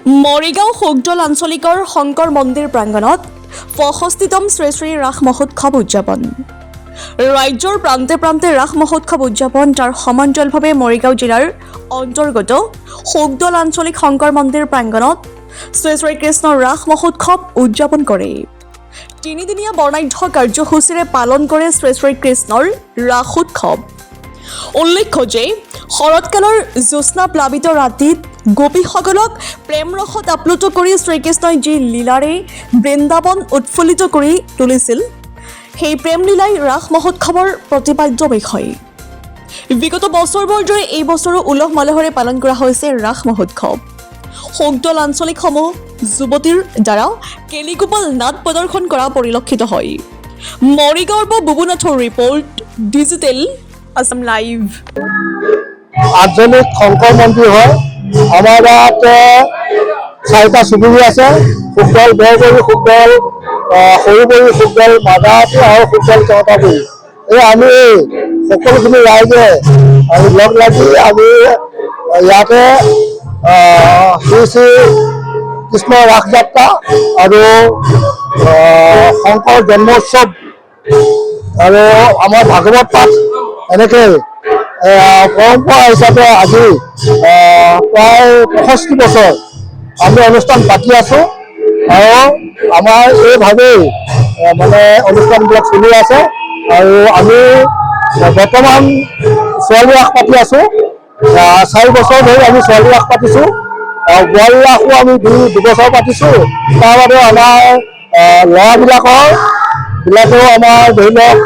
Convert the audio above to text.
মৰিগাঁও শোকদল আঞ্চলিকৰ শংকৰ মন্দিৰ প্ৰাংগণত ৬৫তম শ্ৰী শ্ৰী ৰাস মহোৎসৱ উদযাপন। ৰাজ্যৰ প্ৰান্তে প্ৰান্তে ৰাস মহোৎসৱ উদযাপন তাৰ সমান্তৰালভাৱে মৰিগাঁও জিলাৰ অন্তৰ্গত শোকদল আঞ্চলিক শংকৰ মন্দিৰ প্ৰাংগণত শ্ৰী শ্ৰী কৃষ্ণৰ ৰাস মহোৎসৱ উদযাপন কৰে। তিনিদিনীয়া বৰ্ণাঢ্য কাৰ্যসূচীৰে পালন কৰে শ্ৰী শ্ৰী কৃষ্ণৰ ৰাস উৎসৱ। উল্লেখ্য যে শৰৎকালৰ জ্যোৎস্না প্লাবিত ৰাতিত গোপীসকলক প্ৰেম ৰসত আপ্লুত কৰি শ্ৰীকৃষ্ণই যি লীলাৰে বৃন্দাবন উৎফুল্লিত কৰি তুলিছিল, সেই প্ৰেম লীলাই ৰাস মহোৎসৱৰ প্ৰতিপাদ্য বিষয়। বিগত বছৰবোৰৰ দৰে এই বছৰো উলহ মালহেৰে পালন কৰা হৈছে ৰাস মহোৎসৱ। শোকদল আঞ্চলিকসমূহ যুৱতীৰ দ্বাৰা কেলিগোপাল নাট প্ৰদৰ্শন কৰা পৰিলক্ষিত হয়। মৰিগাঁৱৰ পৰা বুবুনাথৰ ৰিপৰ্ট, ডিজিটেল আসাম লাইভ। আঞ্চলিক শংকৰ মন্দিৰ হয়। আমাৰ ইয়াত 4টা চুবুৰী আছে: শোকদল, বেৰবৰী, শোকদল, সৰুবৰী, শোকদল, মাদাহাটী আৰু শোকদল চৰকাবৰী। আমি সকলোখিনি ৰাইজে আমি লগ লাগি আমি ইয়াতে শ্ৰী শ্ৰী কৃষ্ণ ৰাস যাত্ৰা আৰু শংকৰ জন্মোৎসৱ আৰু আমাৰ ভাগৱত পাঠ এনেকৈ পৰম্পৰা হিচাপে আজি প্ৰায় 65 বছৰ আমি অনুষ্ঠান পাতি আছোঁ আৰু আমাৰ এইভাৱেই মানে অনুষ্ঠানবিলাক চলি আছে। আৰু আমি বৰ্তমান ছোৱালী ৰাস পাতি আছোঁ। 4 বছৰ ধৰি আমি ছোৱালী ৰাস পাতিছোঁ। বোৱাৰী ৰাসো আমি 2 বছৰ পাতিছোঁ। তাৰ বাদেও আমাৰ ল'ৰাবিলাকেও আমাৰ ধৰি লওক